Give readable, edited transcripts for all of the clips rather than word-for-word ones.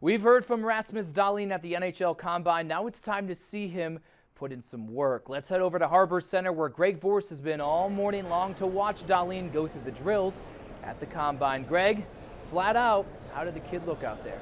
We've heard from Rasmus Dahlin at the NHL Combine. Now it's time to see him put in some work. Let's head over to Harbor Center, where Greg Vorse has been all morning long to watch Dahlin go through the drills at the Combine. Greg, flat out, how did the kid look out there?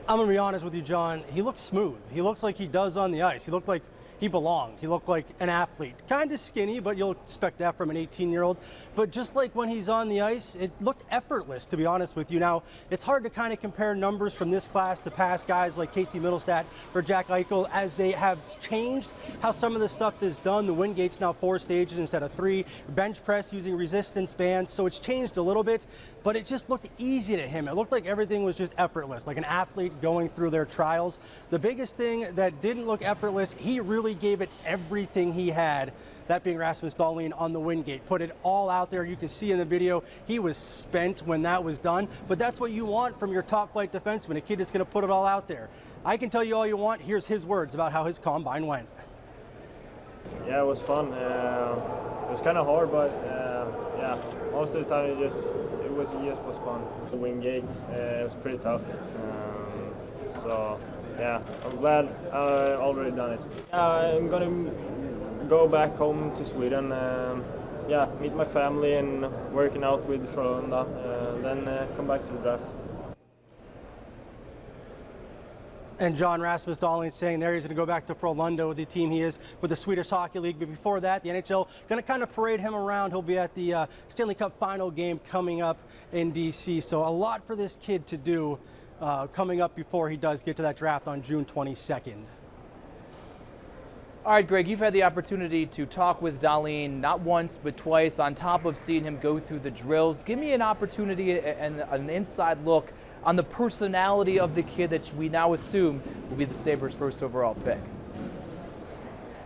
I'm going to be honest with you, John. He looks smooth. He looks like he does on the ice. He looked like he belonged. He looked like an athlete. Kind of skinny, but you'll expect that from an 18-year-old. But just like when he's on the ice, it looked effortless, to be honest with you. Now, it's hard to kind of compare numbers from this class to past guys like Casey Middlestat or Jack Eichel, as they have changed how some of the stuff is done. The Wingate's now 4 stages instead of 3. Bench press using resistance bands, so it's changed a little bit, but it just looked easy to him. It looked like everything was just effortless, like an athlete going through their trials. The biggest thing that didn't look effortless, he really gave it everything he had, that being Rasmus Dahlin on the Wingate. Put it all out there. You can see in the video, he was spent when that was done, but that's what you want from your top flight defenseman, a kid that's going to put it all out there. I can tell you all you want. Here's his words about how his Combine went. Yeah, it was fun. It was kind of hard, but yeah, most of the time it just was fun. The Wingate, it was pretty tough. So yeah, I'm glad I already done it. I'm gonna go back home to Sweden. Yeah, meet my family and working out with Frölunda. Then come back to the draft. And John, Rasmus Dahlin saying there he's going to go back to Frölunda with the team he is with the Swedish Hockey League. But before that, the NHL going to kind of parade him around. He'll be at the Stanley Cup final game coming up in D.C. So a lot for this kid to do coming up before he does get to that draft on June 22nd. All right, Greg, you've had the opportunity to talk with Dahlin not once but twice, on top of seeing him go through the drills. Give me an opportunity and an inside look on the personality of the kid that we now assume will be the Sabres' first overall pick.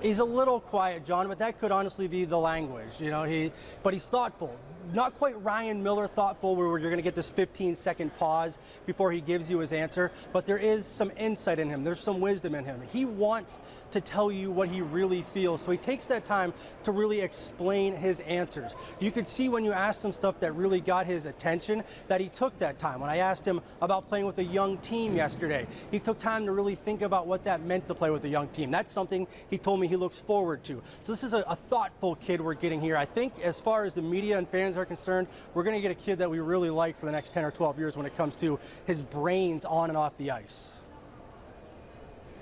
He's a little quiet, John, but that could honestly be the language. You know, but he's thoughtful. Not quite Ryan Miller thoughtful, where you're going to get this 15-second pause before he gives you his answer, but there is some insight in him. There's some wisdom in him. He wants to tell you what he really feels, so he takes that time to really explain his answers. You could see when you asked him stuff that really got his attention that he took that time. When I asked him about playing with a young team yesterday, he took time to really think about what that meant to play with a young team. That's something he told me he looks forward to. So this is a thoughtful kid we're getting here. I think as far as the media and fans are concerned, we're going to get a kid that we really like for the next 10 or 12 years when it comes to his brains on and off the ice.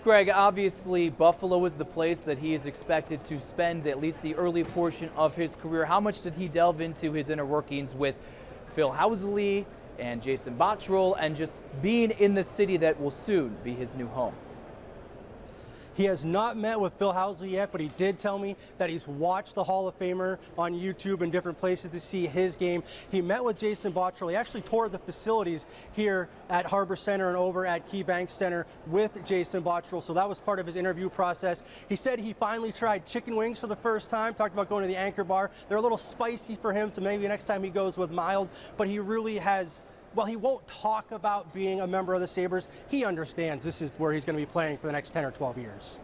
Greg, obviously Buffalo is the place that he is expected to spend at least the early portion of his career. How much did he delve into his inner workings with Phil Housley and Jason Botterill, and just being in the city that will soon be his new home? He has not met with Phil Housley yet, but he did tell me that he's watched the Hall of Famer on YouTube and different places to see his game. He met with Jason Botterill. He actually toured the facilities here at Harbor Center and over at KeyBank Center with Jason Botterill, so that was part of his interview process. He said he finally tried chicken wings for the first time, talked about going to the Anchor Bar. They're a little spicy for him, so maybe next time he goes with mild, but he really has... Well, he won't talk about being a member of the Sabres. He understands this is where he's going to be playing for the next 10 or 12 years.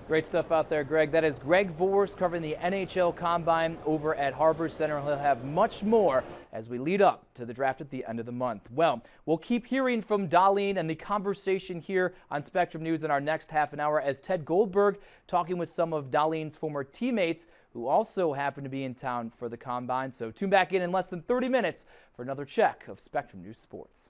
Great stuff out there, Greg. That is Greg Vorse covering the NHL Combine over at Harbor Center. He'll have much more as we lead up to the draft at the end of the month. Well, we'll keep hearing from Dahlin and the conversation here on Spectrum News in our next half an hour, as Ted Goldberg talking with some of Dahlin's former teammates who also happen to be in town for the Combine. So tune back in less than 30 minutes for another check of Spectrum News Sports.